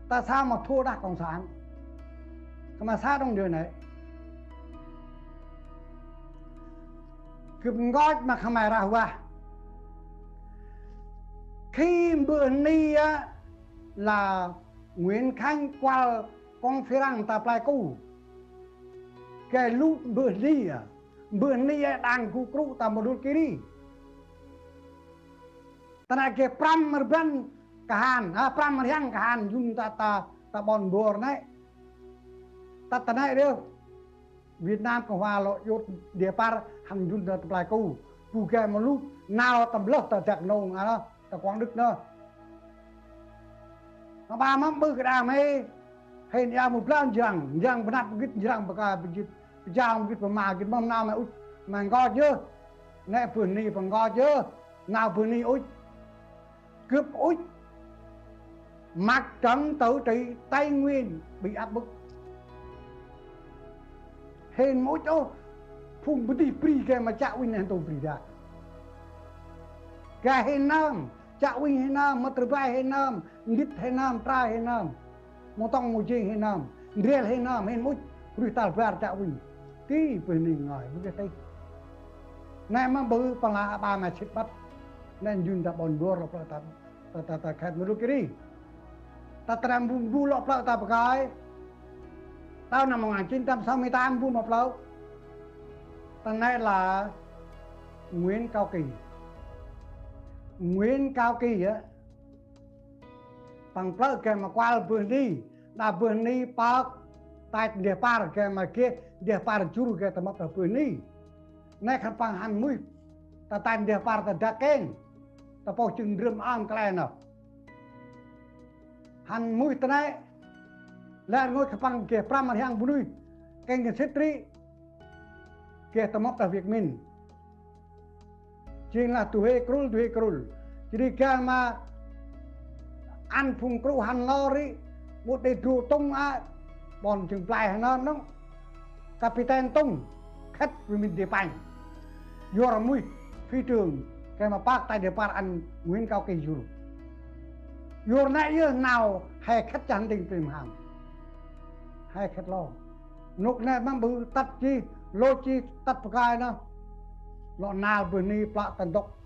tại sao mà thua đảng cộng sản, không mà sao trong điều này cứ gói mà không ai ra hoa khi bữa nay là Nguyễn Khánh qua con phía răng ta plai cũ cái lúc bữa nay đang cụ cũ ta một đôi kia đi ta này cái pram mà bên cả hàn pram mà riêng cả hàn dùng ta bọn bùa này ta này được Việt Nam Cộng Hòa lộ yốt địa par hàng dùng ta plai cũ phụ cái một lúc nào tầm lớp ta chặt nông ta quang đức nữa mà ba mắm bự cái đàm hay nhà một plan rằng benar begitu rằng baka begitu jang begitu mà cái mâm nào mà ngó chứ nè phường này bằng ngó chứ nào phường này cướp mặt trận tự trị Tây Nguyên bị áp bức hên mỗi chỗ phùng bứt đi pri cái mà chạo win này tôi pri ra cái hên nam chạo win hên nam mà từ vai hên nam nít hên nam trai hên nam một tông một chiếc hên nam riêng hên nam hên mỗi pri tal ver chạo win tí phường này ngồi với cái này mà bự bằng là ba mà chết bắt nên dùng ta bọn đua lọc lại ta khét một lúc kia ta làm bu lọc lại ta cái tao năm 1968 bu một lâu tầng này là Nguyễn Cao Kỳ á bằng plơ cái mà qua vườn đi park tại địa par cái mà kia địa par churu cái tao mất ở vườn đi này khăn bằng hành mũi ta tại địa par ta đã kén ta bỏ chừng rơm am cái nào hành mũi ta này là ngôi khăn bằng kia pram mà hàng bùi cái người xếp tri kia ta mất ở Việt Minh chính là tuhe krul jadi cái mà ăn phùng kru hành lo đi một để trụ tung bọn chừng plai hành nó Captain Tung khách vì mình địa bành vô ra mũi phi trường cái mà bác tại địa bàn ăn Nguyễn Cao Kỳ dù vô nãy nào hay khách chẳng định tìm hàng hay khách lo lúc này mà bự tắt chi lô chi tắt một cái đó lọ nào vừa ni plạ tận tộc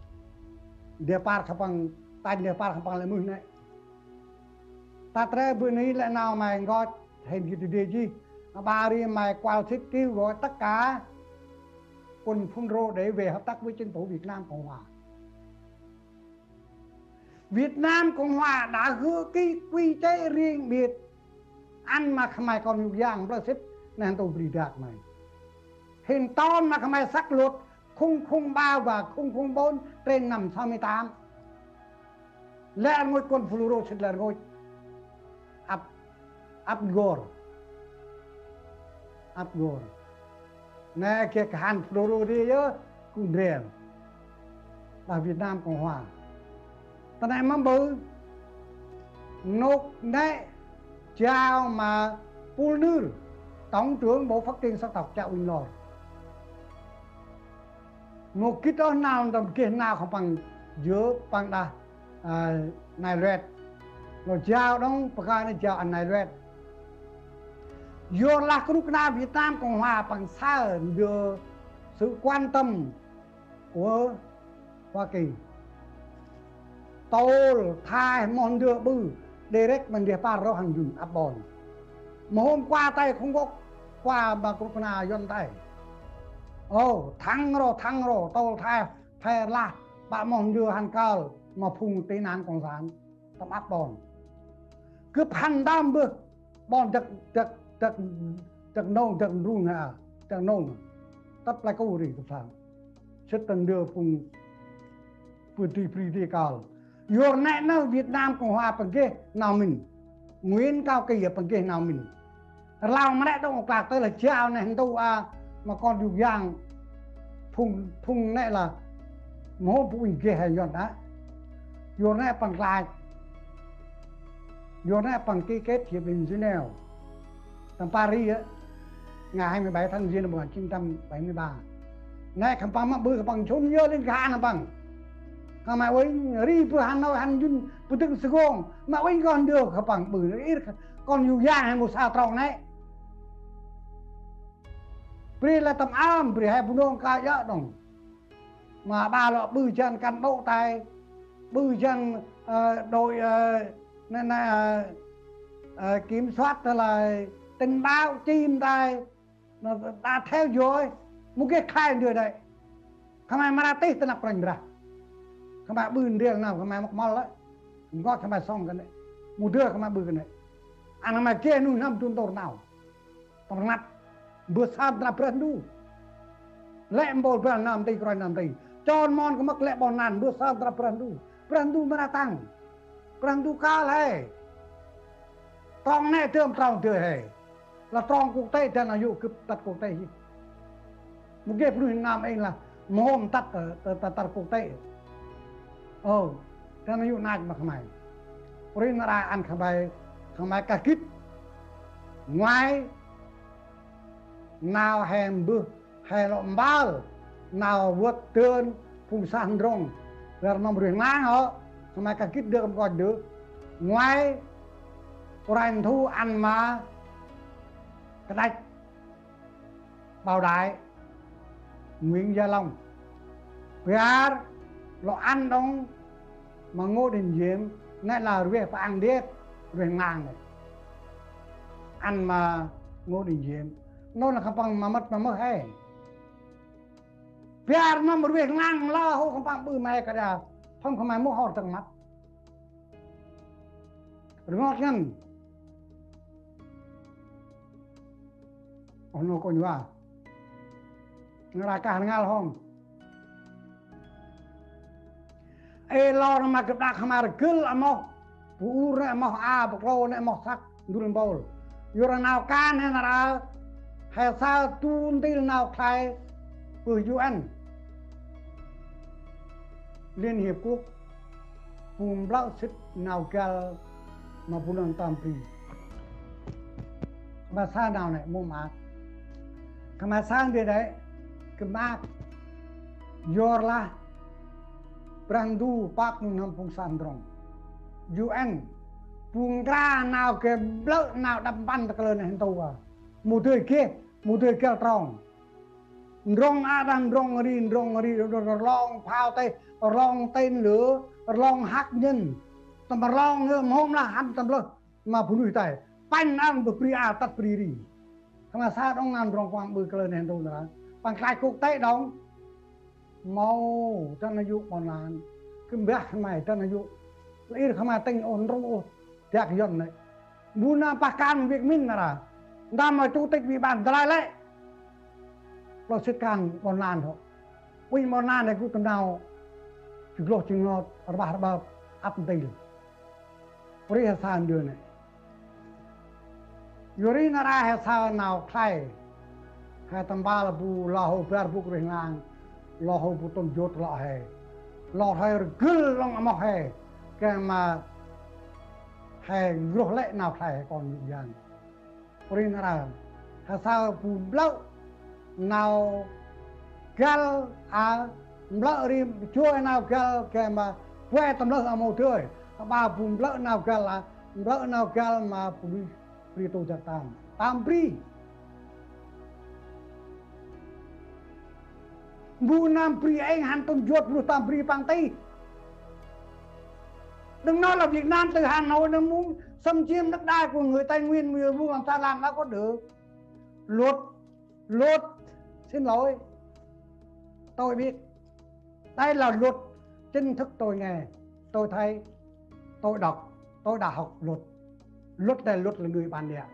địa bàn khắp bằng tại địa bàn khắp bằng lại mười này ta tre vừa ni lại nào mày gọi hình cái địa chi ba đi mày qua thích kêu gọi tất cả quân phun rô để về hợp tác với chính phủ Việt Nam Cộng Hòa. Việt Nam Cộng Hòa đã hứa cái quy chế riêng biệt ăn mà không ai còn nhiều dạng là xếp nên tôi bị đạt mày hình to mà không ai sắc luật 003 và 004 trên 568 là ngôi quân Fluro sẽ là ngôi Abgor nè kia cả hàn Fluro đi nhớ cũng rèn là Việt Nam Cộng Hòa ta này mà bự nộp đấy chào mà Pulnur tổng trưởng Bộ Phát triển Dân tộc Chào Vinh Lò một cái đó nào tầm kia nào không bằng giữa bằng đà này rệt rồi chào đông bằng này chào anh này rệt dù là cái lúc nào Việt Nam Cộng Hòa bằng xa được sự quan tâm của Hoa Kỳ tôi thay món đưa bư direct mình địa phá rau hàng dùng áp bòn mà hôm qua tay không có qua mà lúc nào dân tay thắng rồi tôi thay là bạn món đưa hàng cao mà phùng tây nạn cộng sản tầm áp bòn cứพัน đam bơ bọn chắc nông chắc rung à chắc nông tắt lại câu gì sao sẽ từng đưa phùng pretty cao your nãy nó Việt Nam Cộng Hòa bằng kia nào mình Nguyễn Cao Kỳ ở bằng kia nào mình lao mà lại đâu một lạc tới là trao này hình đâu à mà còn dù giang phùng này là mỗi phụ huynh kia hay nhọn đã your nãy bằng lại your nãy bằng cái kết hiệp định Geneva tầm Paris á ngày 27 tháng Giêng năm 1973 này khám phá mà bữa bằng chốn nhớ lên gà nó bằng mà ơi ri vừa hắn nói hắn dun bữa từng sgon mà ơi còn được khám bằng bữa ít còn nhiều giang hay một sao tròn này bữa là tầm am bữa hay bữa ca dỡ đồng mà ba lọ bự chân căn độ tay bự chân đội nên là kiểm soát là tình báo chim tay nó đã theo dõi một cái khai được đấy không ai mà ra tít tên là quanh ra không ai bươn riêng nào không ai mọc mò đấy gót không ai xong cái đấy một đứa không ai bươn cái đấy anh mà kia nuôi năm tuần tổ nào bằng mặt bữa sau là bền đủ lẹ một bữa năm tây coi năm tây cho mon có mắc lẹ bòn nàn bữa sau là bền đủ mà ra tăng bền đủ cao này trong này thương trong trời hè là trong quốc tế thì là dụ cướp tắt quốc tế một cái phụ nam anh là hôm tắt quốc tế thì là dụ nát mà không ai rồi nó ra ăn không ai cả kít ngoài nào hèm bơ hay lộn bao nào vượt tươn phùng sàn rong rồi nó rồi ngang họ không ai cả kít được không còn được ngoài rành thu ăn mà cái đạch bảo đại Nguyễn Gia Long PR lo ăn đông mà Ngô Đình Diệm này là việc phải ăn điếc về ngang này ăn mà Ngô Đình Diệm nó là không bằng mà mất hay PR nó một việc ngang lo không bằng bự mày cả đà không ai mua họ tầng mắt ngọt nhân nó có nhiều à nó là cả ngal không lo mà cái đặc mà cứ là mò u ra mò a bọc lô này mò sắc đun bol yura nào can hay là hay sao tuôn tin nào khai ở UN Liên Hiệp Quốc vùng lão xích nào cả mà bulan tampi bahasa nào này mua mát kemasan dia đấy kemak yorlah brandu pak nung pung sandrong UN pung ra nào ke blok nào đâm ban ta lên này tàu à một người kia tròn rong adam rong ri long phao tay long tên lửa long hắc nhân tầm long hôm là hắn tầm luôn mà phụ nữ tay pan ăn được pri a tắt pri ri không là sao đông ngàn rong quang bự lên này đâu nữa bằng khai quốc tế đóng mau cho nó dụ còn là cái bé mày cho nó dụ lấy không mà tinh ổn ru đẹp dần này muốn pakan việc mình là đam mà chủ tịch ủy ban lại lấy lo sự càng còn lan thôi quy mô lan này cũng tầm nào chụp lột chừng nó ba áp tiền rồi là sao đường này yuri nara hay sao nào khai hay tầm ba là bu lo hồ per bu cái ngang lo hồ bu tôm dốt lo hay cứ long mọc hay cái mà hay rồi lại nào khai còn những dạng yuri nara hay sao bu lâu nào gal à lỡ đi chui nào gal cái mà que tầm lỡ một thôi ba vùng lỡ nào gal mà pri tu jatan tampri bu nam pri anh han tung chuột bu tampri pang tây đừng nói là Việt Nam từ Hà Nội nó muốn xâm chiếm đất đai của người Tây Nguyên người muốn làm sao làm đã có được luật xin lỗi tôi biết đây là luật chính thức tôi nghe tôi thấy tôi đọc tôi đã học luật luật là người bản địa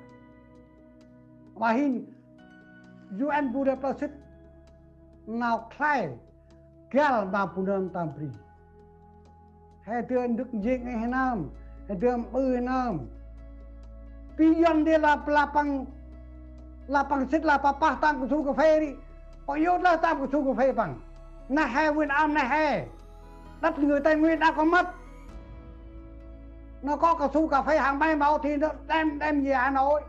và hin UN Budapest nào khai kéo mà Punan Tampri hay tuyên đức dịch hay nam hay tuyên bư nam pion dia lapang sit la papa tang ku su cà phê đi yốt là tam ku su cà phê bằng na he Việt Nam na he đất người Tây Nguyên đã có mất nó có cao su cà phê hàng bay màu thì nó đem về Hà Nội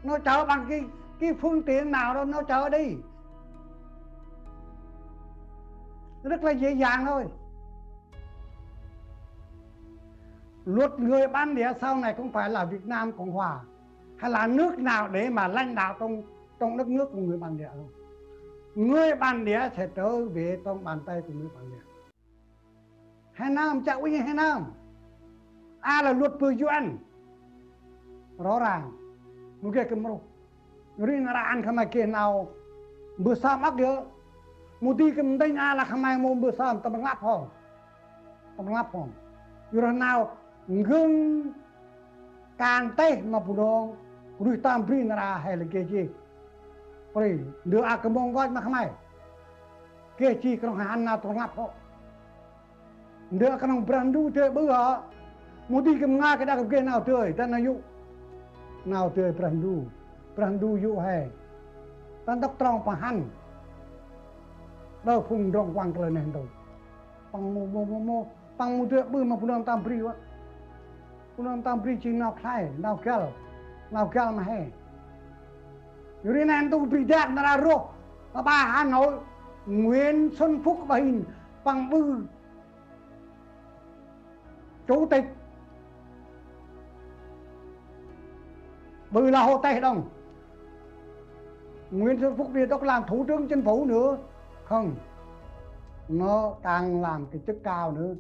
nó chở bằng cái phương tiện nào đâu nó chở đi rất là dễ dàng thôi. Luật người bản địa sau này không phải là Việt Nam Cộng Hòa hay là nước nào để mà lãnh đạo trong đất nước của người bản địa không. Người bản địa sẽ trở về trong bàn tay của người bản địa. Hà Nam chào quý Hà Nam là luật của UN rõ ràng một cái kemro riêng là ăn không ai kia nào bữa sáng mắc được một tí cái đây là không ai mua bữa sáng tao ngáp hồn rồi nào gương càng tây mà phụ đồ rồi tam pin là hay là cái gì rồi đưa cái mông gọi mà không ai cái gì cái hàng nào tao ngáp hồn đưa cái nông brandu chơi bữa một tí cái nga cái đó cái nào chơi ta nói dụ nào chơi brandu dụ hay ta đọc tròn bằng hành đâu phùng rong quang cái này đâu bằng một chuyện bữa mà phụ nam tam pri quá phụ nam tam pri chỉ nào khai nào kéo mà hay rồi nên tôi bị đạn là rô và bà Hà Nội Nguyễn Xuân Phúc và hình bằng bư chủ tịch bư là Hồ Tây Đông Nguyễn Xuân Phúc đi đó làm thủ tướng chính phủ nữa không nó càng làm cái chức cao nữa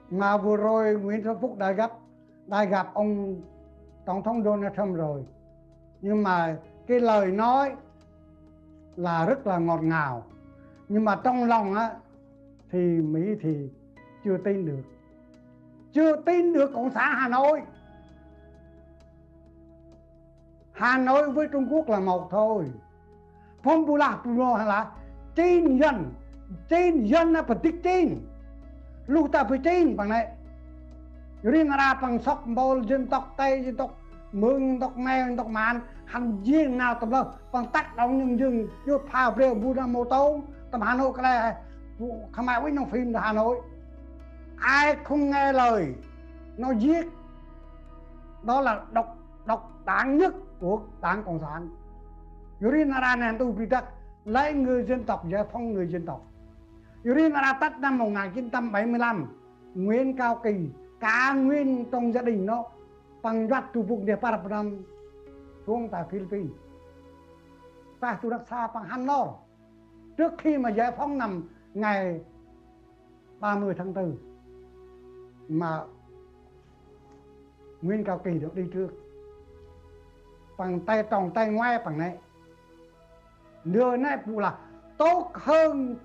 mà vừa rồi Nguyễn Xuân Phúc đã gặp ông tổng thống Donald Trump rồi nhưng mà cái lời nói là rất là ngọt ngào nhưng mà trong lòng thì Mỹ thì chưa tin được Cộng sản Hà Nội với Trung Quốc là một thôi phong bù là tin dân là phải tích tin lúc ta phải tin bằng này riêng ra bằng sóc bầu dân tộc Tây dân tộc Mường dân tộc Mèo dân tộc Màn hành riêng nào tầm đâu bằng tác động những rừng vô phá về vụ ra mô tô tầm Hà Nội cái này không ai với trong phim là Hà Nội ai không nghe lời nó giết đó là độc đáng nhất của Đảng Cộng sản. Yurinara này tôi bị đặt lấy người dân tộc giải phóng người dân tộc. Yurinara tắt năm 1975 Nguyễn Cao Kỳ cả nguyên trong gia đình nó bằng doát tù phục địa Parapanam xuống tại Philippines và tù đặc xa bằng Hanoi trước khi mà giải phóng nằm ngày 30 tháng 4 mà Nguyễn Cao Kỳ được đi trước bằng tay tròn tay ngoe bằng này đưa này phụ là tốt hơn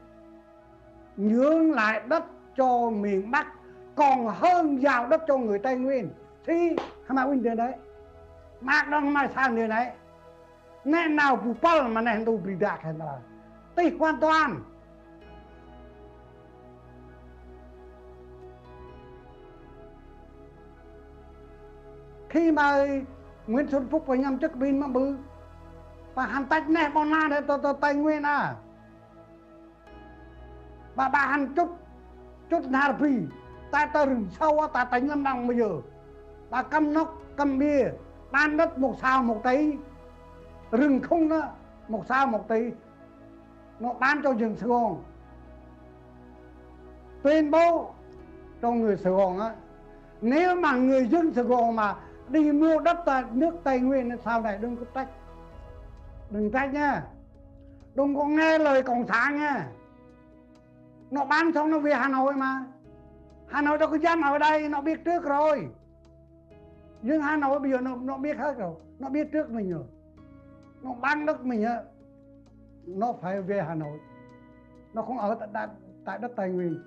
nhường lại đất cho miền Bắc còn hơn giao đất cho người Tây Nguyên thì không ai quên điều đấy mạc đó không ai sang điều đấy nên nào phụ bal mà nên tôi bị đạt hay là tùy hoàn toàn khi mà Nguyễn Xuân Phúc phải nhằm chức pin mà bự và hắn tách nè bọn na để tôi Tây Nguyên và bà hắn chút nào phi ta rừng sâu ta tính lắm đồng bây giờ bà cầm nóc cầm bia ban đất 1 sao 1 tí rừng không đó 1 sao 1 tí nó bán cho rừng Sài Gòn tuyên bố cho người Sài Gòn nếu mà người dân Sài Gòn mà đi mua đất tại nước Tây Nguyên sau này đừng trách nha đừng có nghe lời Cộng sản nha nó bán xong nó về Hà Nội mà Hà Nội đâu có dám ở đây nó biết trước rồi nhưng Hà Nội bây giờ nó biết hết rồi nó biết trước mình rồi nó bán đất mình nó phải về Hà Nội nó không ở tại đất Tây Nguyên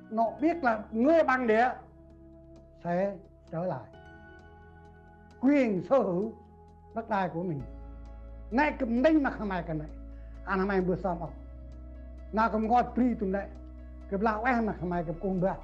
nó biết là người bản địa sẽ trở lại quyền sở hữu đất đai của mình. Ngay cầm đánh mà không ai cái này anh em vừa xong nào cầm ngọt pri tụi này cầm lão em mà không ai cầm cung bạc